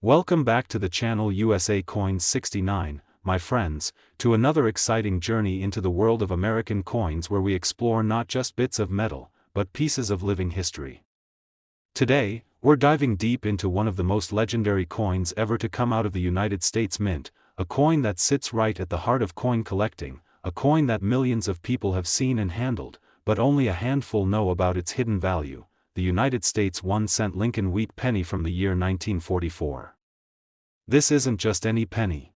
Welcome back to the channel USA Coins 69, my friends, to another exciting journey into the world of American coins where we explore not just bits of metal, but pieces of living history. Today, we're diving deep into one of the most legendary coins ever to come out of the United States Mint, a coin that sits right at the heart of coin collecting, a coin that millions of people have seen and handled, but only a handful know about its hidden value. The United States 1-cent Lincoln Wheat Penny from the year 1944. This isn't just any penny.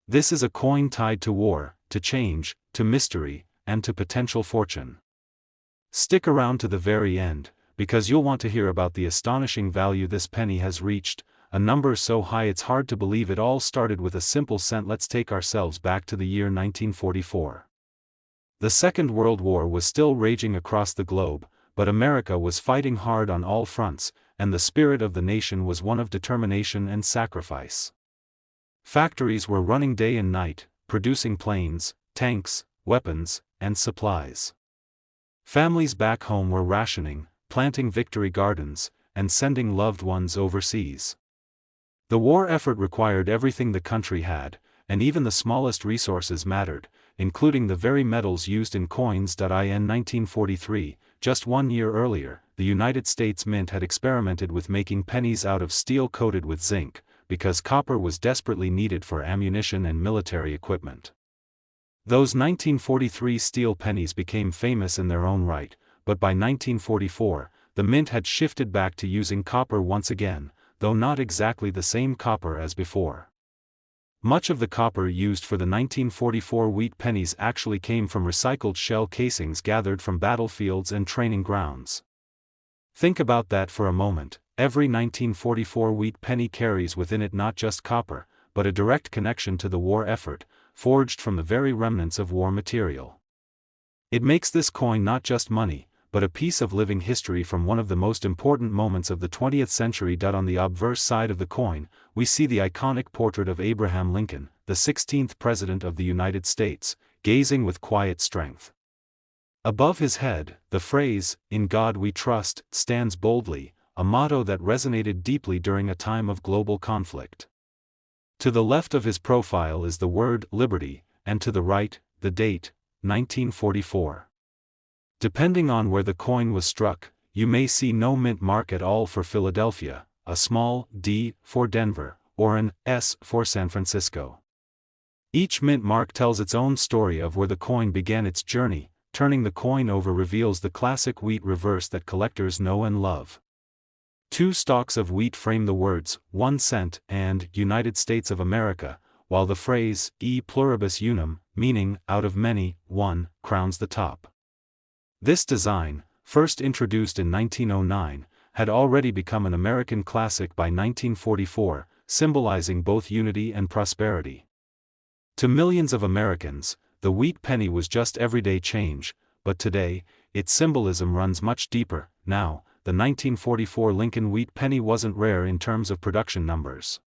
This is a coin tied to war, to change, to mystery, and to potential fortune. Stick around to the very end, because you'll want to hear about the astonishing value this penny has reached, a number so high it's hard to believe it all started with a simple cent. Let's take ourselves back to the year 1944. The Second World War was still raging across the globe, but America was fighting hard on all fronts, and the spirit of the nation was one of determination and sacrifice. Factories were running day and night, producing planes, tanks, weapons, and supplies. Families back home were rationing, planting victory gardens, and sending loved ones overseas. The war effort required everything the country had, and even the smallest resources mattered, including the very metals used in coins. In 1943, just 1 year earlier, the United States Mint had experimented with making pennies out of steel coated with zinc, because copper was desperately needed for ammunition and military equipment. Those 1943 steel pennies became famous in their own right, but by 1944, the Mint had shifted back to using copper once again, though not exactly the same copper as before. Much of the copper used for the 1944 wheat pennies actually came from recycled shell casings gathered from battlefields and training grounds. Think about that for a moment. Every 1944 wheat penny carries within it not just copper, but a direct connection to the war effort, forged from the very remnants of war material. It makes this coin not just money, but a piece of living history from one of the most important moments of the 20th century. On the obverse side of the coin, we see the iconic portrait of Abraham Lincoln, the 16th President of the United States, gazing with quiet strength. Above his head, the phrase, "In God We Trust," stands boldly, a motto that resonated deeply during a time of global conflict. To the left of his profile is the word "Liberty," and to the right, the date, 1944. Depending on where the coin was struck, you may see no mint mark at all for Philadelphia, a small D for Denver, or an S for San Francisco. Each mint mark tells its own story of where the coin began its journey. Turning the coin over reveals the classic wheat reverse that collectors know and love. 2 stalks of wheat frame the words, 1 cent, and United States of America, while the phrase, E pluribus unum, meaning, out of many, one, crowns the top. This design, first introduced in 1909, had already become an American classic by 1944, symbolizing both unity and prosperity. To millions of Americans, the wheat penny was just everyday change, but today, its symbolism runs much deeper. Now, the 1944 Lincoln Wheat Penny wasn't rare in terms of production numbers.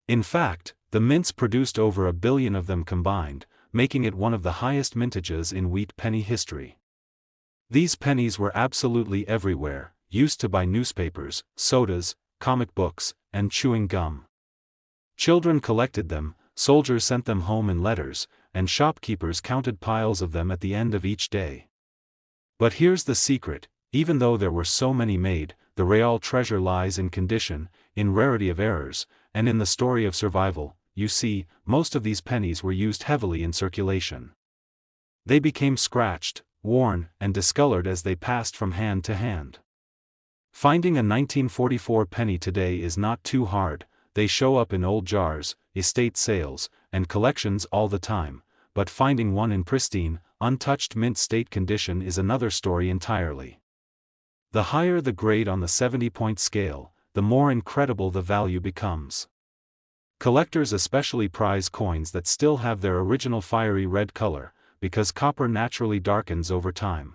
In fact, the mints produced over 1 billion of them combined, making it one of the highest mintages in wheat penny history. These pennies were absolutely everywhere, used to buy newspapers, sodas, comic books, and chewing gum. Children collected them, soldiers sent them home in letters, and shopkeepers counted piles of them at the end of each day. But here's the secret: even though there were so many made, the real treasure lies in condition, in rarity of errors, and in the story of survival. You see, most of these pennies were used heavily in circulation. They became scratched, worn, and discolored as they passed from hand to hand. Finding a 1944 penny today is not too hard. They show up in old jars, estate sales, and collections all the time, but finding one in pristine, untouched mint state condition is another story entirely. The higher the grade on the 70-point scale, the more incredible the value becomes. Collectors especially prize coins that still have their original fiery red color, because copper naturally darkens over time.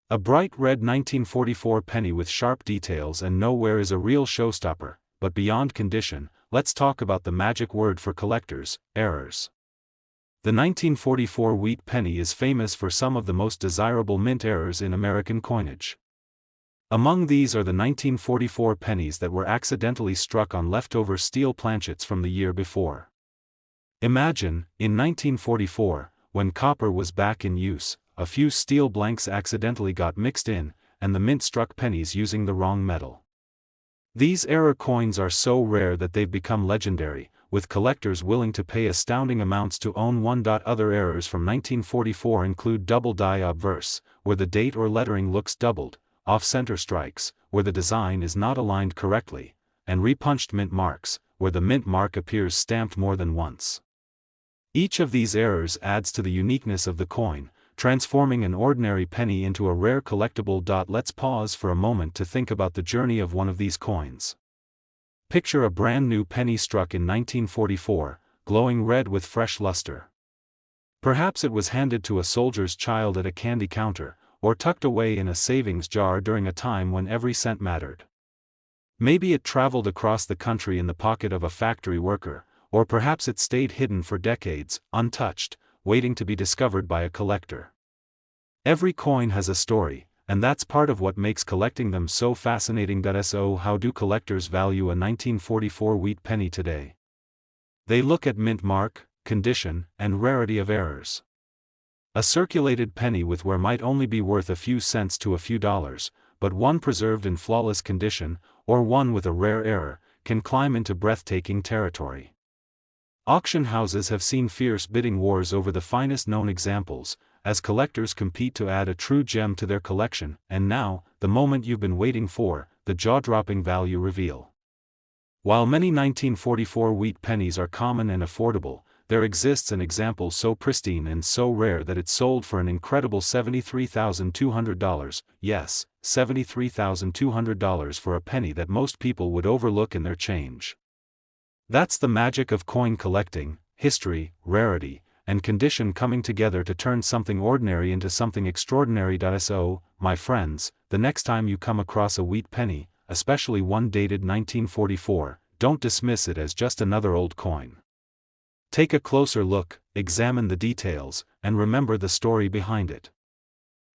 A bright red 1944 penny with sharp details and nowhere is a real showstopper, but beyond condition, let's talk about the magic word for collectors: errors. The 1944 wheat penny is famous for some of the most desirable mint errors in American coinage. Among these are the 1944 pennies that were accidentally struck on leftover steel planchets from the year before. Imagine, in 1944, when copper was back in use, a few steel blanks accidentally got mixed in, and the mint struck pennies using the wrong metal. These error coins are so rare that they've become legendary, with collectors willing to pay astounding amounts to own one. Other errors from 1944 include double die obverse, where the date or lettering looks doubled, off-center strikes, where the design is not aligned correctly, and repunched mint marks, where the mint mark appears stamped more than once. Each of these errors adds to the uniqueness of the coin, transforming an ordinary penny into a rare collectible. Let's pause for a moment to think about the journey of one of these coins. Picture a brand new penny struck in 1944, glowing red with fresh luster. Perhaps it was handed to a soldier's child at a candy counter, or tucked away in a savings jar during a time when every cent mattered. Maybe it traveled across the country in the pocket of a factory worker, or perhaps it stayed hidden for decades, untouched, waiting to be discovered by a collector. Every coin has a story, and that's part of what makes collecting them so fascinating. So how do collectors value a 1944 wheat penny today? They look at mint mark, condition, and rarity of errors. A circulated penny with wear might only be worth a few cents to a few dollars, but one preserved in flawless condition, or one with a rare error, can climb into breathtaking territory. Auction houses have seen fierce bidding wars over the finest known examples, as collectors compete to add a true gem to their collection. And now, the moment you've been waiting for, the jaw-dropping value reveal. While many 1944 wheat pennies are common and affordable, there exists an example so pristine and so rare that it sold for an incredible $73,200, yes, $73,200 for a penny that most people would overlook in their change. That's the magic of coin collecting: history, rarity, and condition coming together to turn something ordinary into something extraordinary. So, my friends, the next time you come across a wheat penny, especially one dated 1944, don't dismiss it as just another old coin. Take a closer look, examine the details, and remember the story behind it.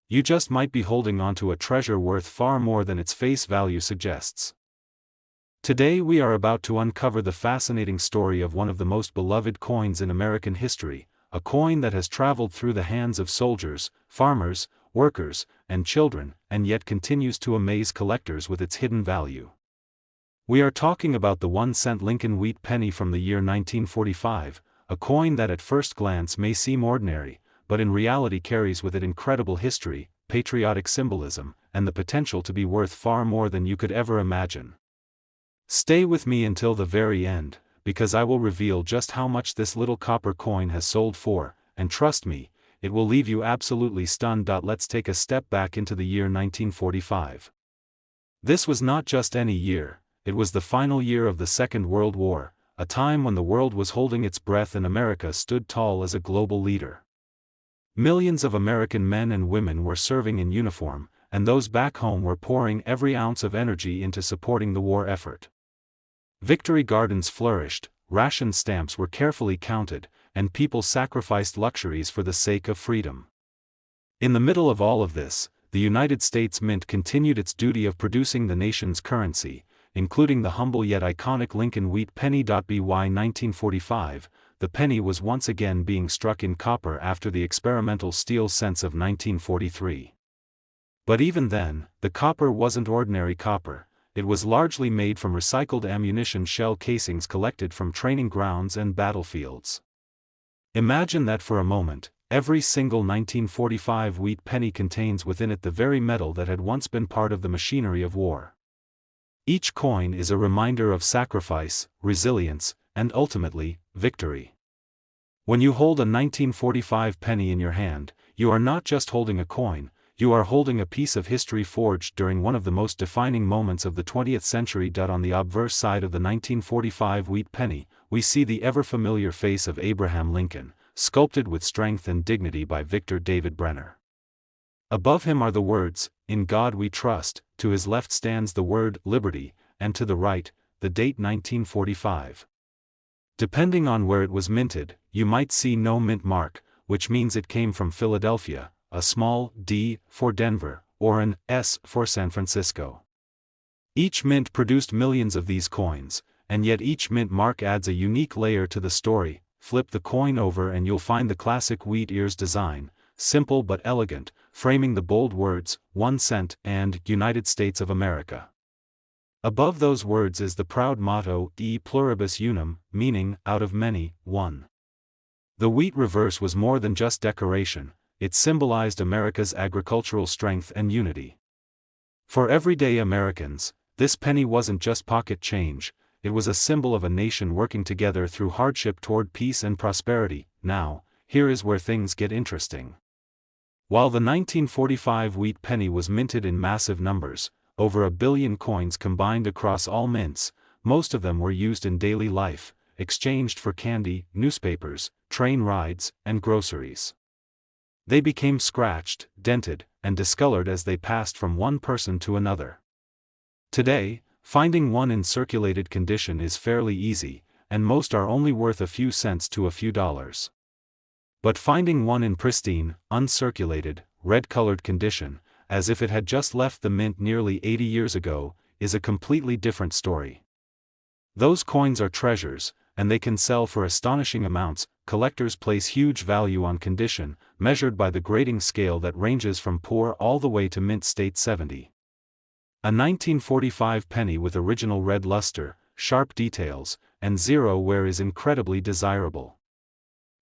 You just might be holding onto a treasure worth far more than its face value suggests. Today we are about to uncover the fascinating story of one of the most beloved coins in American history, a coin that has traveled through the hands of soldiers, farmers, workers, and children, and yet continues to amaze collectors with its hidden value. We are talking about the 1-cent Lincoln Wheat Penny from the year 1945, a coin that at first glance may seem ordinary, but in reality carries with it incredible history, patriotic symbolism, and the potential to be worth far more than you could ever imagine. Stay with me until the very end, because I will reveal just how much this little copper coin has sold for, and trust me, it will leave you absolutely stunned. Let's take a step back into the year 1945. This was not just any year, it was the final year of the Second World War, a time when the world was holding its breath and America stood tall as a global leader. Millions of American men and women were serving in uniform, and those back home were pouring every ounce of energy into supporting the war effort. Victory gardens flourished, ration stamps were carefully counted, and people sacrificed luxuries for the sake of freedom. In the middle of all of this, the United States Mint continued its duty of producing the nation's currency, including the humble yet iconic Lincoln Wheat Penny. By 1945, the penny was once again being struck in copper after the experimental steel cents of 1943. But even then, the copper wasn't ordinary copper. It was largely made from recycled ammunition shell casings collected from training grounds and battlefields. Imagine that for a moment. Every single 1945 wheat penny contains within it the very metal that had once been part of the machinery of war. Each coin is a reminder of sacrifice, resilience, and ultimately, victory. When you hold a 1945 penny in your hand, you are not just holding a coin, you are holding a piece of history forged during one of the most defining moments of the 20th century. On the obverse side of the 1945 wheat penny, we see the ever-familiar face of Abraham Lincoln, sculpted with strength and dignity by Victor David Brenner. Above him are the words, "In God We Trust," to his left stands the word, "Liberty," and to the right, the date 1945. Depending on where it was minted, you might see no mint mark, which means it came from Philadelphia, a small D for Denver, or an S for San Francisco. Each mint produced millions of these coins, and yet each mint mark adds a unique layer to the story. Flip the coin over and you'll find the classic wheat ears design, simple but elegant, framing the bold words, 1 cent and United States of America. Above those words is the proud motto, E pluribus unum, meaning, out of many, one. The wheat reverse was more than just decoration, it symbolized America's agricultural strength and unity. For everyday Americans, this penny wasn't just pocket change, it was a symbol of a nation working together through hardship toward peace and prosperity. Now, here is where things get interesting. While the 1945 wheat penny was minted in massive numbers, over 1 billion coins combined across all mints, most of them were used in daily life, exchanged for candy, newspapers, train rides, and groceries. They became scratched, dented, and discolored as they passed from one person to another. Today, finding one in circulated condition is fairly easy, and most are only worth a few cents to a few dollars. But finding one in pristine, uncirculated, red-colored condition, as if it had just left the mint nearly 80 years ago, is a completely different story. Those coins are treasures, and they can sell for astonishing amounts. Collectors place huge value on condition, measured by the grading scale that ranges from poor all the way to mint state 70. A 1945 penny with original red luster, sharp details, and zero wear is incredibly desirable.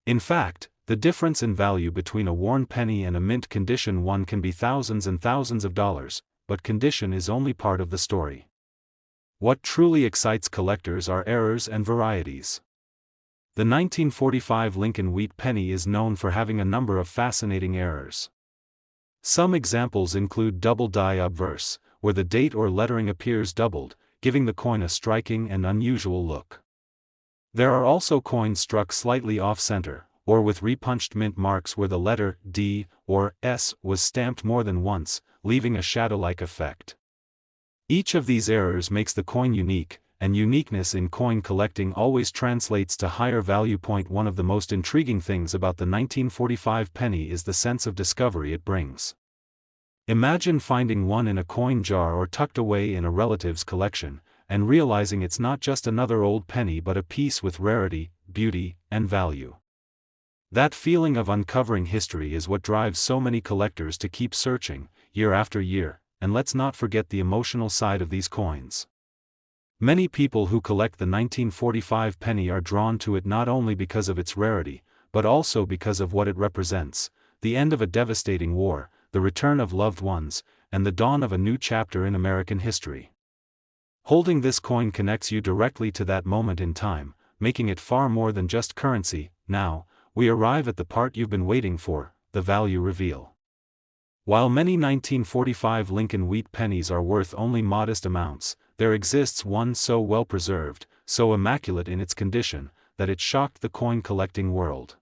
In fact, the difference in value between a worn penny and a mint condition one can be thousands and thousands of dollars, but condition is only part of the story. What truly excites collectors are errors and varieties. The 1945 Lincoln Wheat Penny is known for having a number of fascinating errors. Some examples include double die obverse, where the date or lettering appears doubled, giving the coin a striking and unusual look. There are also coins struck slightly off-center, or with repunched mint marks where the letter D or S was stamped more than once, leaving a shadow-like effect. Each of these errors makes the coin unique, and uniqueness in coin collecting always translates to higher value. One of the most intriguing things about the 1945 penny is the sense of discovery it brings. Imagine finding one in a coin jar or tucked away in a relative's collection, and realizing it's not just another old penny but a piece with rarity, beauty, and value. That feeling of uncovering history is what drives so many collectors to keep searching, year after year, and let's not forget the emotional side of these coins. Many people who collect the 1945 penny are drawn to it not only because of its rarity, but also because of what it represents: the end of a devastating war, the return of loved ones, and the dawn of a new chapter in American history. Holding this coin connects you directly to that moment in time, making it far more than just currency. Now, we arrive at the part you've been waiting for, the value reveal. While many 1945 Lincoln Wheat pennies are worth only modest amounts, there exists one so well preserved, so immaculate in its condition, that it shocked the coin collecting world.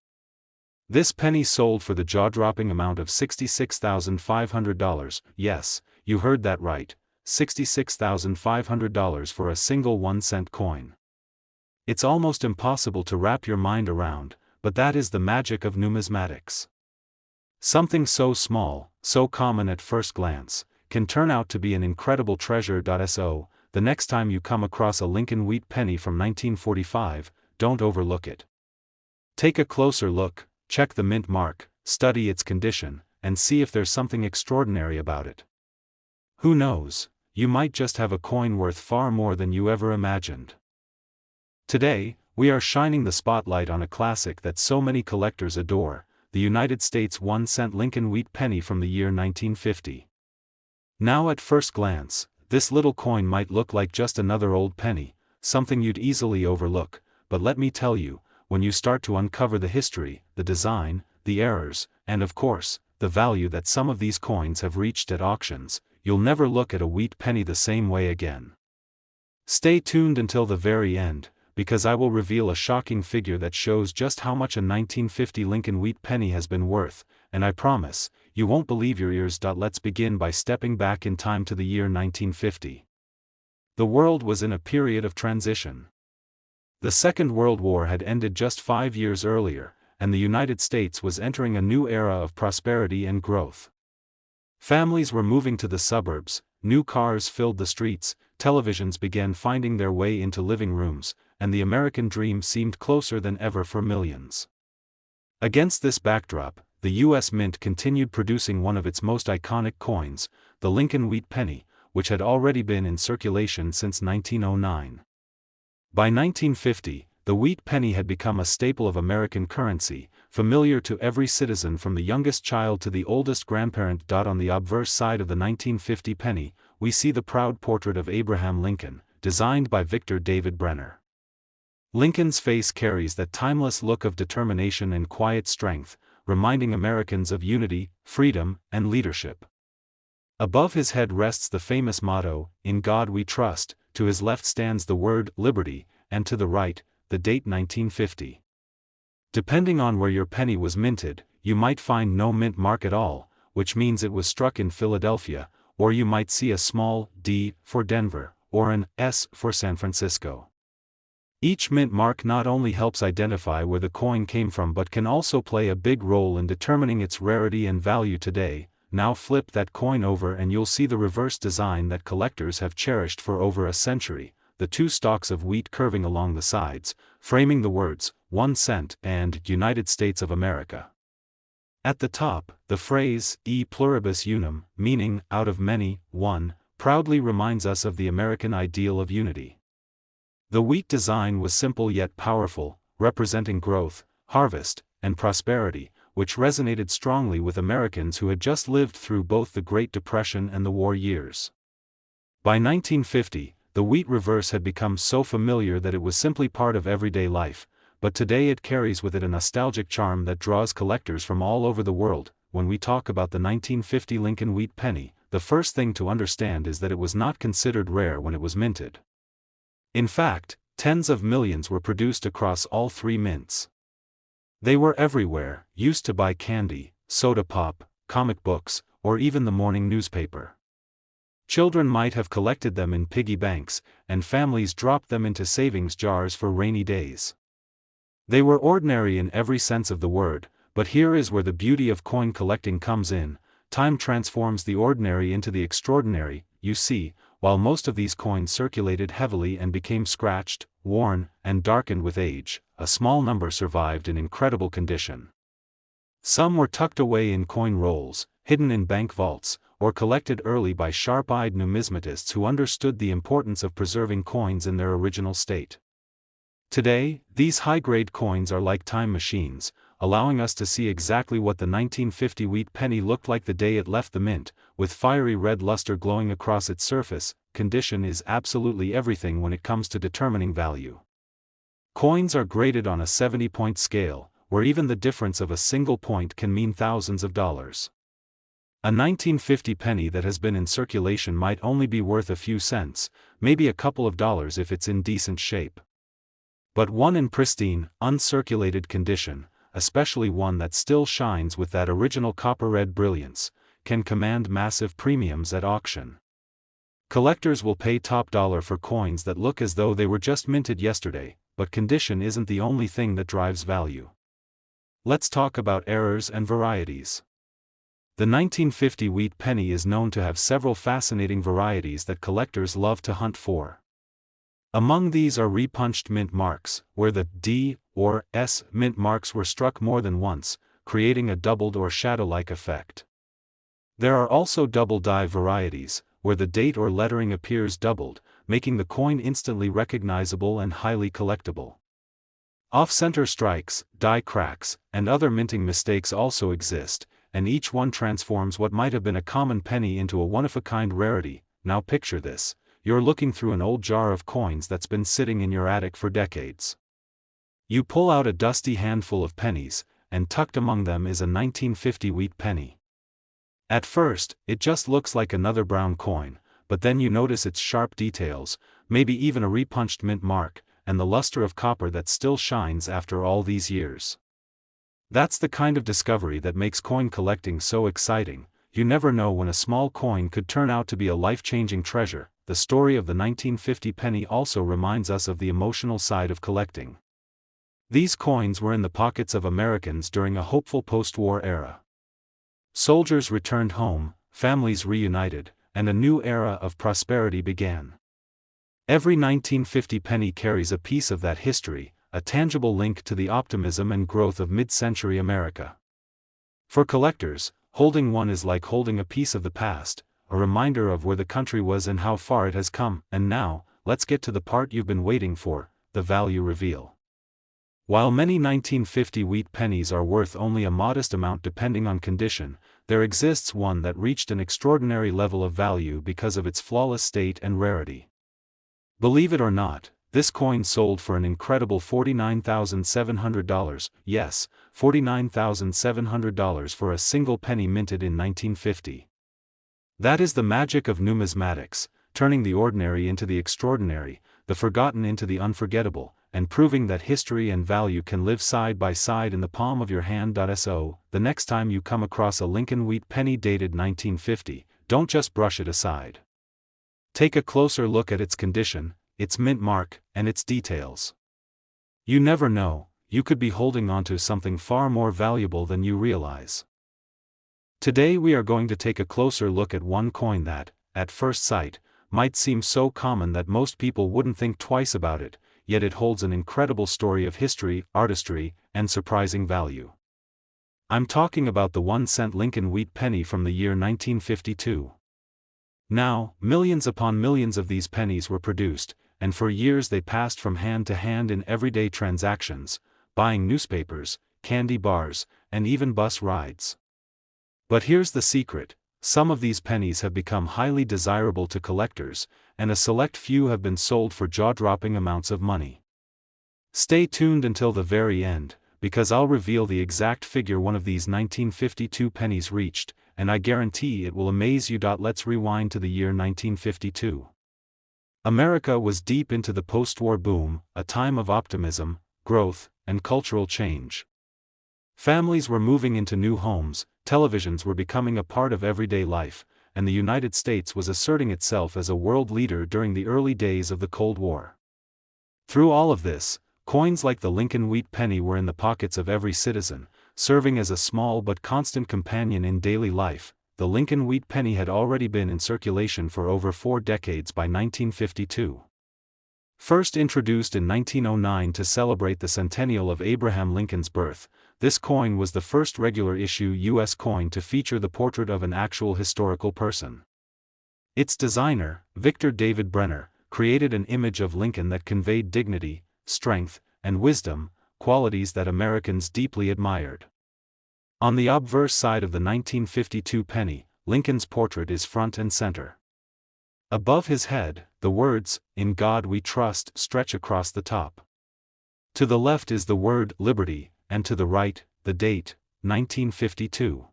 This penny sold for the jaw-dropping amount of $66,500, yes, you heard that right, $66,500 for a single 1-cent coin. It's almost impossible to wrap your mind around, but that is the magic of numismatics. Something so small, so common at first glance, can turn out to be an incredible treasure. So, the next time you come across a Lincoln Wheat penny from 1945, don't overlook it. Take a closer look, check the mint mark, study its condition, and see if there's something extraordinary about it. Who knows, you might just have a coin worth far more than you ever imagined. Today, we are shining the spotlight on a classic that so many collectors adore, the United States 1-cent Lincoln Wheat penny from the year 1950. Now at first glance, this little coin might look like just another old penny, something you'd easily overlook, but let me tell you, when you start to uncover the history, the design, the errors, and of course, the value that some of these coins have reached at auctions, you'll never look at a wheat penny the same way again. Stay tuned until the very end, because I will reveal a shocking figure that shows just how much a 1950 Lincoln Wheat penny has been worth, and I promise, you won't believe your ears. Let's begin by stepping back in time to the year 1950. The world was in a period of transition. The Second World War had ended just 5 years earlier, and the United States was entering a new era of prosperity and growth. Families were moving to the suburbs, new cars filled the streets, televisions began finding their way into living rooms, and the American dream seemed closer than ever for millions. Against this backdrop, the U.S. Mint continued producing one of its most iconic coins, the Lincoln Wheat Penny, which had already been in circulation since 1909. By 1950, the wheat penny had become a staple of American currency, familiar to every citizen from the youngest child to the oldest grandparent. On the obverse side of the 1950 penny, we see the proud portrait of Abraham Lincoln, designed by Victor David Brenner. Lincoln's face carries that timeless look of determination and quiet strength, reminding Americans of unity, freedom, and leadership. Above his head rests the famous motto, "In God We Trust," to his left stands the word "Liberty," and to the right, the date 1950. Depending on where your penny was minted, you might find no mint mark at all, which means it was struck in Philadelphia, or you might see a small D for Denver, or an S for San Francisco. Each mint mark not only helps identify where the coin came from but can also play a big role in determining its rarity and value today. Now flip that coin over and you'll see the reverse design that collectors have cherished for over a century, the two stalks of wheat curving along the sides, framing the words, 1 cent and United States of America. At the top, the phrase, e pluribus unum, meaning, out of many, one, proudly reminds us of the American ideal of unity. The wheat design was simple yet powerful, representing growth, harvest, and prosperity, which resonated strongly with Americans who had just lived through both the Great Depression and the war years. By 1950, the wheat reverse had become so familiar that it was simply part of everyday life, but today it carries with it a nostalgic charm that draws collectors from all over the world. When we talk about the 1950 Lincoln Wheat Penny, the first thing to understand is that it was not considered rare when it was minted. In fact, tens of millions were produced across all three mints. They were everywhere, used to buy candy, soda pop, comic books, or even the morning newspaper. Children might have collected them in piggy banks, and families dropped them into savings jars for rainy days. They were ordinary in every sense of the word, but here is where the beauty of coin collecting comes in. Time transforms the ordinary into the extraordinary. You see, while most of these coins circulated heavily and became scratched, worn, and darkened with age, a small number survived in incredible condition. Some were tucked away in coin rolls, hidden in bank vaults, or collected early by sharp-eyed numismatists who understood the importance of preserving coins in their original state. Today, these high-grade coins are like time machines, allowing us to see exactly what the 1950 wheat penny looked like the day it left the mint, with fiery red luster glowing across its surface. Condition is absolutely everything when it comes to determining value. Coins are graded on a 70-point scale, where even the difference of a single point can mean thousands of dollars. A 1950 penny that has been in circulation might only be worth a few cents, maybe a couple of dollars if it's in decent shape. But one in pristine, uncirculated condition, especially one that still shines with that original copper-red brilliance, can command massive premiums at auction. Collectors will pay top dollar for coins that look as though they were just minted yesterday, but condition isn't the only thing that drives value. Let's talk about errors and varieties. The 1950 wheat penny is known to have several fascinating varieties that collectors love to hunt for. Among these are repunched mint marks, where the D or S mint marks were struck more than once, creating a doubled or shadow-like effect. There are also double die varieties, where the date or lettering appears doubled, making the coin instantly recognizable and highly collectible. Off-center strikes, die cracks, and other minting mistakes also exist, and each one transforms what might have been a common penny into a one-of-a-kind rarity. Now picture this. You're looking through an old jar of coins that's been sitting in your attic for decades. You pull out a dusty handful of pennies, and tucked among them is a 1950 wheat penny. At first, it just looks like another brown coin, but then you notice its sharp details, maybe even a repunched mint mark, and the luster of copper that still shines after all these years. That's the kind of discovery that makes coin collecting so exciting. You never know when a small coin could turn out to be a life-changing treasure. The story of the 1950 penny also reminds us of the emotional side of collecting. These coins were in the pockets of Americans during a hopeful post-war era. Soldiers returned home, families reunited, and a new era of prosperity began. Every 1950 penny carries a piece of that history, a tangible link to the optimism and growth of mid-century America. For collectors, holding one is like holding a piece of the past, a reminder of where the country was and how far it has come. And now, let's get to the part you've been waiting for, the value reveal. While many 1950 wheat pennies are worth only a modest amount depending on condition, there exists one that reached an extraordinary level of value because of its flawless state and rarity. Believe it or not, this coin sold for an incredible $49,700, yes, $49,700 for a single penny minted in 1950. That is the magic of numismatics, turning the ordinary into the extraordinary, the forgotten into the unforgettable, and proving that history and value can live side by side in the palm of your hand. So, the next time you come across a Lincoln Wheat penny dated 1950, don't just brush it aside. Take a closer look at its condition, its mint mark, and its details. You never know, you could be holding onto something far more valuable than you realize. Today we are going to take a closer look at one coin that, at first sight, might seem so common that most people wouldn't think twice about it, yet it holds an incredible story of history, artistry, and surprising value. I'm talking about the 1-cent Lincoln Wheat penny from the year 1952. Now, millions upon millions of these pennies were produced, and for years they passed from hand to hand in everyday transactions, buying newspapers, candy bars, and even bus rides. But here's the secret: some of these pennies have become highly desirable to collectors, and a select few have been sold for jaw-dropping amounts of money. Stay tuned until the very end, because I'll reveal the exact figure one of these 1952 pennies reached, and I guarantee it will amaze you. Let's rewind to the year 1952. America was deep into the post-war boom, a time of optimism, growth, and cultural change. Families were moving into new homes, televisions were becoming a part of everyday life, and the United States was asserting itself as a world leader during the early days of the Cold War. Through all of this, coins like the Lincoln Wheat penny were in the pockets of every citizen, serving as a small but constant companion in daily life. The Lincoln Wheat penny had already been in circulation for over 4 decades by 1952. First introduced in 1909 to celebrate the centennial of Abraham Lincoln's birth, this coin was the first regular issue U.S. coin to feature the portrait of an actual historical person. Its designer, Victor David Brenner, created an image of Lincoln that conveyed dignity, strength, and wisdom, qualities that Americans deeply admired. On the obverse side of the 1952 penny, Lincoln's portrait is front and center. Above his head, the words, "In God We Trust," stretch across the top. To the left is the word "Liberty," and to the right, the date, 1952.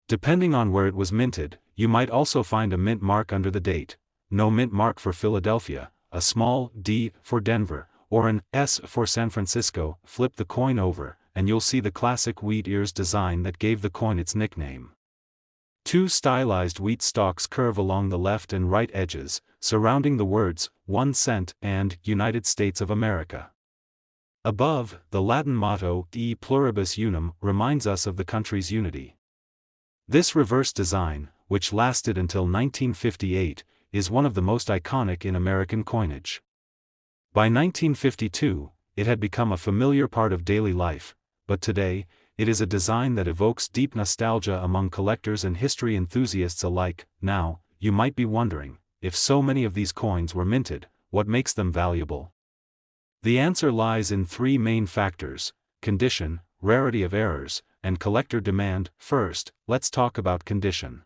Depending on where it was minted, you might also find a mint mark under the date: no mint mark for Philadelphia, a small D for Denver, or an S for San Francisco. Flip the coin over, and you'll see the classic wheat ears design that gave the coin its nickname. 2 stylized wheat stalks curve along the left and right edges, surrounding the words, 1 cent and United States of America. Above, the Latin motto, E pluribus unum, reminds us of the country's unity. This reverse design, which lasted until 1958, is one of the most iconic in American coinage. By 1952, it had become a familiar part of daily life, but today, it is a design that evokes deep nostalgia among collectors and history enthusiasts alike. Now, you might be wondering, if so many of these coins were minted, what makes them valuable? The answer lies in 3 main factors: condition, rarity of errors, and collector demand. First, let's talk about condition.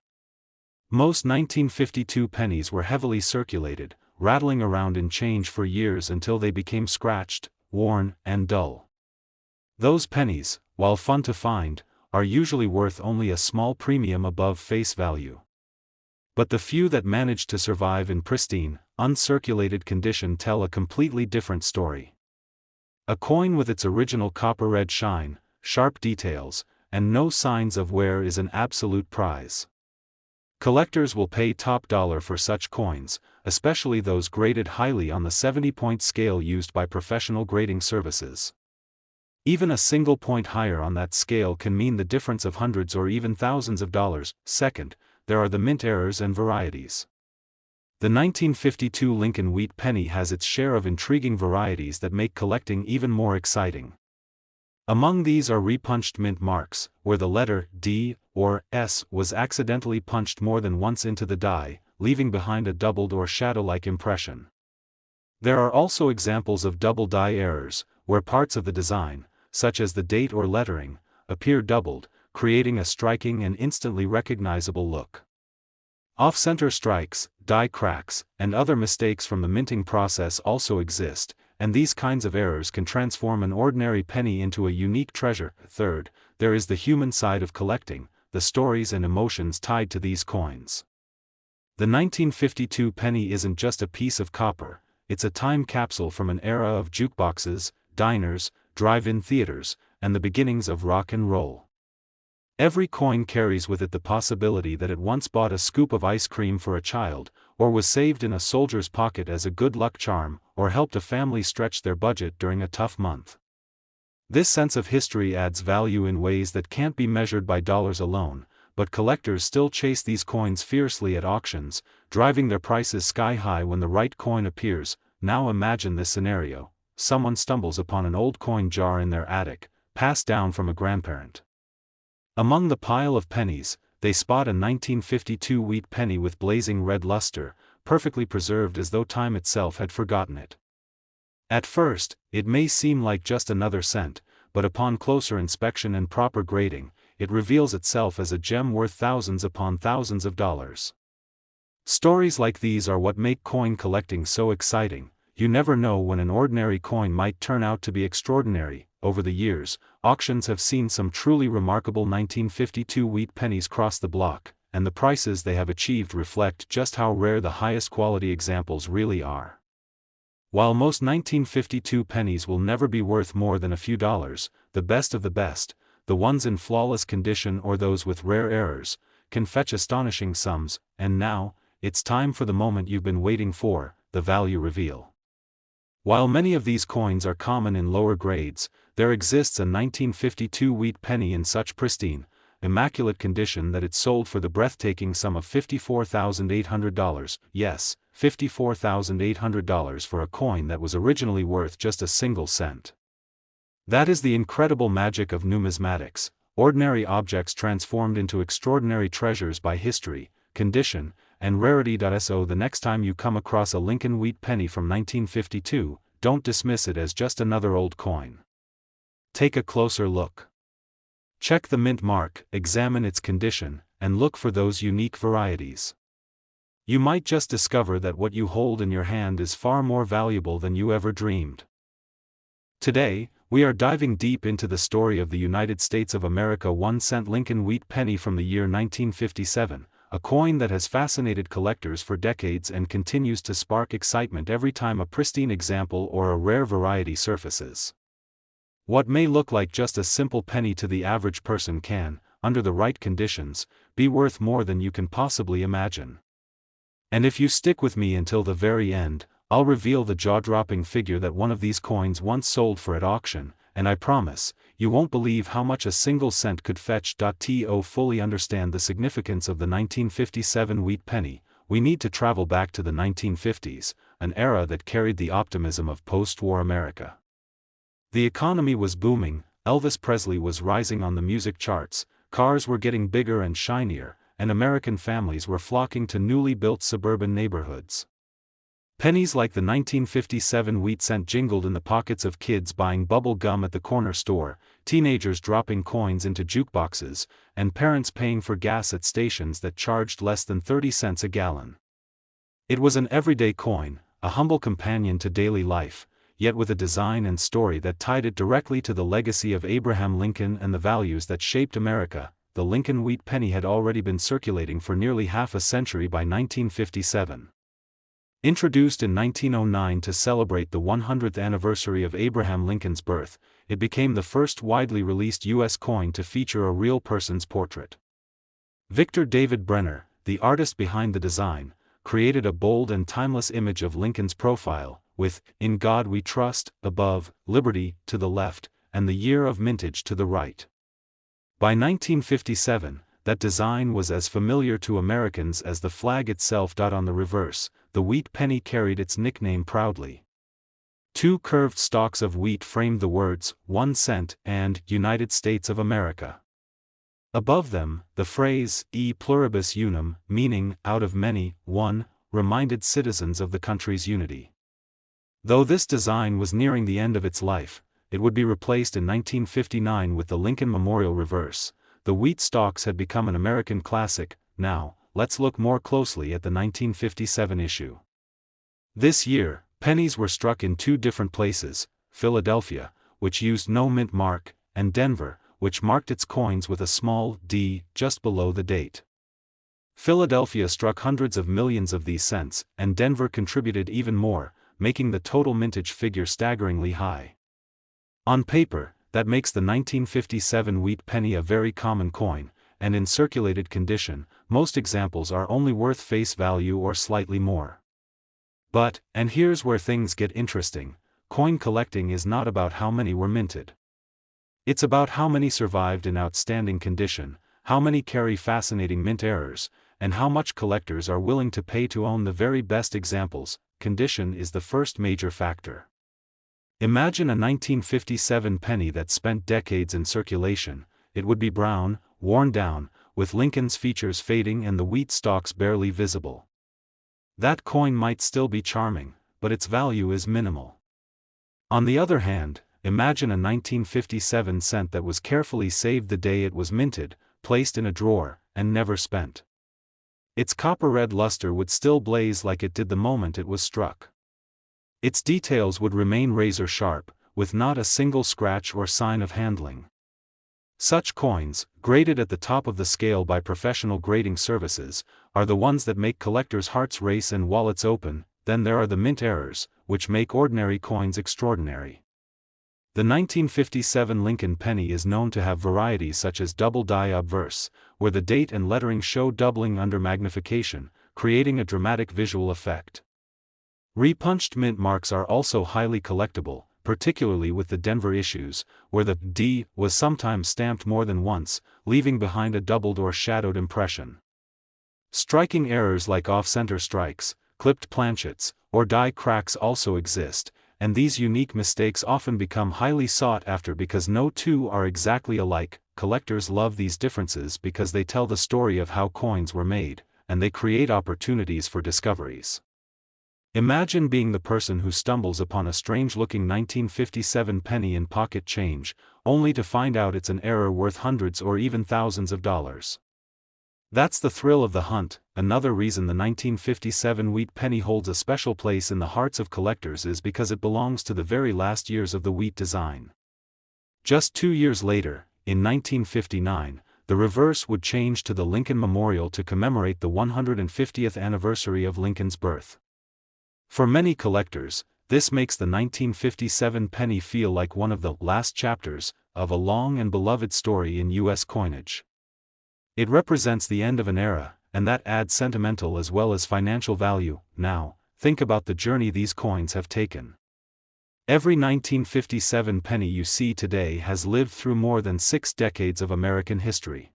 Most 1952 pennies were heavily circulated, rattling around in change for years until they became scratched, worn, and dull. Those pennies, while fun to find, are usually worth only a small premium above face value. But the few that manage to survive in pristine, uncirculated condition tell a completely different story. A coin with its original copper-red shine, sharp details, and no signs of wear is an absolute prize. Collectors will pay top dollar for such coins, especially those graded highly on the 70-point scale used by professional grading services. Even a single point higher on that scale can mean the difference of hundreds or even thousands of dollars. Second, there are the mint errors and varieties. The 1952 Lincoln Wheat Penny has its share of intriguing varieties that make collecting even more exciting. Among these are repunched mint marks, where the letter D or S was accidentally punched more than once into the die, leaving behind a doubled or shadow-like impression. There are also examples of double die errors, where parts of the design, such as the date or lettering, appear doubled, creating a striking and instantly recognizable look. Off-center strikes, die cracks, and other mistakes from the minting process also exist, and these kinds of errors can transform an ordinary penny into a unique treasure. Third, there is the human side of collecting, the stories and emotions tied to these coins. The 1952 penny isn't just a piece of copper, it's a time capsule from an era of jukeboxes, diners, drive-in theaters, and the beginnings of rock and roll. Every coin carries with it the possibility that it once bought a scoop of ice cream for a child, or was saved in a soldier's pocket as a good luck charm, or helped a family stretch their budget during a tough month. This sense of history adds value in ways that can't be measured by dollars alone, but collectors still chase these coins fiercely at auctions, driving their prices sky high when the right coin appears. Now imagine this scenario: someone stumbles upon an old coin jar in their attic, passed down from a grandparent. Among the pile of pennies, they spot a 1952 wheat penny with blazing red luster, perfectly preserved as though time itself had forgotten it. At first, it may seem like just another cent, but upon closer inspection and proper grading, it reveals itself as a gem worth thousands upon thousands of dollars. Stories like these are what make coin collecting so exciting. You never know when an ordinary coin might turn out to be extraordinary. Over the years, auctions have seen some truly remarkable 1952 wheat pennies cross the block, and the prices they have achieved reflect just how rare the highest quality examples really are. While most 1952 pennies will never be worth more than a few dollars, the best of the best, the ones in flawless condition or those with rare errors, can fetch astonishing sums. And now, it's time for the moment you've been waiting for, the value reveal. While many of these coins are common in lower grades, there exists a 1952 wheat penny in such pristine, immaculate condition that it sold for the breathtaking sum of $54,800. Yes, $54,800 for a coin that was originally worth just a single cent. That is the incredible magic of numismatics, ordinary objects transformed into extraordinary treasures by history, condition, and rarity. So the next time you come across a Lincoln Wheat Penny from 1952, don't dismiss it as just another old coin. Take a closer look. Check the mint mark, examine its condition, and look for those unique varieties. You might just discover that what you hold in your hand is far more valuable than you ever dreamed. Today, we are diving deep into the story of the United States of America 1-cent Lincoln Wheat Penny from the year 1957. A coin that has fascinated collectors for decades and continues to spark excitement every time a pristine example or a rare variety surfaces. What may look like just a simple penny to the average person can, under the right conditions, be worth more than you can possibly imagine. And if you stick with me until the very end, I'll reveal the jaw-dropping figure that one of these coins once sold for at auction, and I promise, you won't believe how much a single cent could fetch. To fully understand the significance of the 1957 wheat penny, we need to travel back to the 1950s, an era that carried the optimism of post-war America. The economy was booming, Elvis Presley was rising on the music charts, cars were getting bigger and shinier, and American families were flocking to newly built suburban neighborhoods. Pennies like the 1957 wheat cent jingled in the pockets of kids buying bubble gum at the corner store, teenagers dropping coins into jukeboxes, and parents paying for gas at stations that charged less than 30 cents a gallon. It was an everyday coin, a humble companion to daily life, yet with a design and story that tied it directly to the legacy of Abraham Lincoln and the values that shaped America. The Lincoln Wheat Penny had already been circulating for nearly half a century by 1957. Introduced in 1909 to celebrate the 100th anniversary of Abraham Lincoln's birth, it became the first widely released U.S. coin to feature a real person's portrait. Victor David Brenner, the artist behind the design, created a bold and timeless image of Lincoln's profile, with "In God We Trust" above, "Liberty" to the left, and the year of mintage to the right. By 1957, that design was as familiar to Americans as the flag itself. On the reverse, the wheat penny carried its nickname proudly. Two curved stalks of wheat framed the words, 1 cent, and United States of America. Above them, the phrase, e pluribus unum, meaning, out of many, one, reminded citizens of the country's unity. Though this design was nearing the end of its life, it would be replaced in 1959 with the Lincoln Memorial reverse. The wheat stalks had become an American classic. Now, let's look more closely at the 1957 issue. This year, pennies were struck in two different places: Philadelphia, which used no mint mark, and Denver, which marked its coins with a small d just below the date. Philadelphia struck hundreds of millions of these cents, and Denver contributed even more, making the total mintage figure staggeringly high. On paper, that makes the 1957 wheat penny a very common coin, and in circulated condition, most examples are only worth face value or slightly more. But, and here's where things get interesting, coin collecting is not about how many were minted. It's about how many survived in outstanding condition, how many carry fascinating mint errors, and how much collectors are willing to pay to own the very best examples. Condition is the first major factor. Imagine a 1957 penny that spent decades in circulation. It would be brown, worn down, with Lincoln's features fading and the wheat stalks barely visible. That coin might still be charming, but its value is minimal. On the other hand, imagine a 1957 cent that was carefully saved the day it was minted, placed in a drawer, and never spent. Its copper-red luster would still blaze like it did the moment it was struck. Its details would remain razor-sharp, with not a single scratch or sign of handling. Such coins, graded at the top of the scale by professional grading services, are the ones that make collectors' hearts race and wallets open. Then there are the mint errors, which make ordinary coins extraordinary. The 1957 Lincoln penny is known to have varieties such as double die obverse, where the date and lettering show doubling under magnification, creating a dramatic visual effect. Repunched mint marks are also highly collectible, particularly with the Denver issues, where the D was sometimes stamped more than once, leaving behind a doubled or shadowed impression. Striking errors like off-center strikes, clipped planchets, or die cracks also exist, and these unique mistakes often become highly sought after because no two are exactly alike. Collectors love these differences because they tell the story of how coins were made, and they create opportunities for discoveries. Imagine being the person who stumbles upon a strange-looking 1957 penny in pocket change, only to find out it's an error worth hundreds or even thousands of dollars. That's the thrill of the hunt. Another reason the 1957 wheat penny holds a special place in the hearts of collectors is because it belongs to the very last years of the wheat design. Just 2 years later, in 1959, the reverse would change to the Lincoln Memorial to commemorate the 150th anniversary of Lincoln's birth. For many collectors, this makes the 1957 penny feel like one of the last chapters of a long and beloved story in U.S. coinage. It represents the end of an era, and that adds sentimental as well as financial value. Now, think about the journey these coins have taken. Every 1957 penny you see today has lived through more than 6 decades of American history.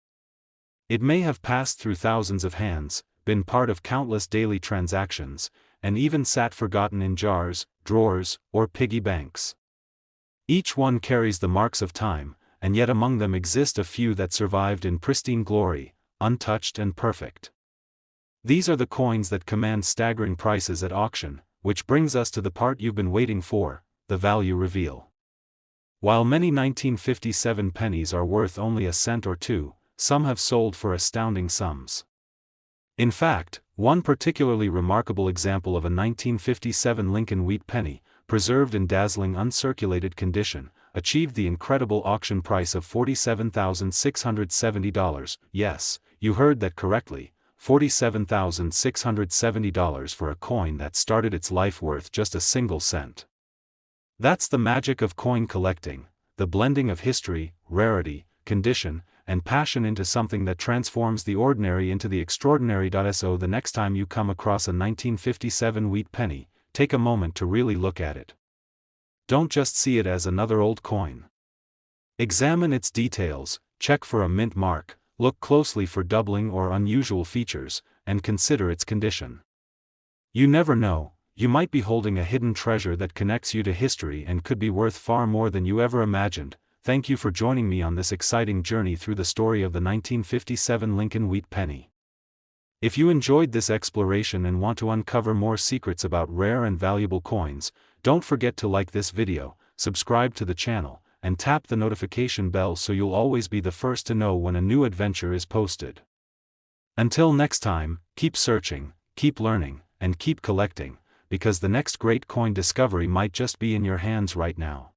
It may have passed through thousands of hands, been part of countless daily transactions, and even sat forgotten in jars, drawers, or piggy banks. Each one carries the marks of time, and yet among them exist a few that survived in pristine glory, untouched and perfect. These are the coins that command staggering prices at auction, which brings us to the part you've been waiting for, the value reveal. While many 1957 pennies are worth only a cent or two, some have sold for astounding sums. In fact, one particularly remarkable example of a 1957 Lincoln Wheat penny, preserved in dazzling uncirculated condition, achieved the incredible auction price of $47,670. Yes, you heard that correctly, $47,670 for a coin that started its life worth just a single cent. That's the magic of coin collecting, the blending of history, rarity, condition, and passion into something that transforms the ordinary into the extraordinary. So the next time you come across a 1957 wheat penny, take a moment to really look at it. Don't just see it as another old coin. Examine its details, check for a mint mark, Look closely for doubling or unusual features, and consider its condition. You never know, you might be holding a hidden treasure that connects you to history and could be worth far more than you ever imagined. Thank you for joining me on this exciting journey through the story of the 1957 Lincoln Wheat Penny. If you enjoyed this exploration and want to uncover more secrets about rare and valuable coins, don't forget to like this video, subscribe to the channel, and tap the notification bell so you'll always be the first to know when a new adventure is posted. Until next time, keep searching, keep learning, and keep collecting, because the next great coin discovery might just be in your hands right now.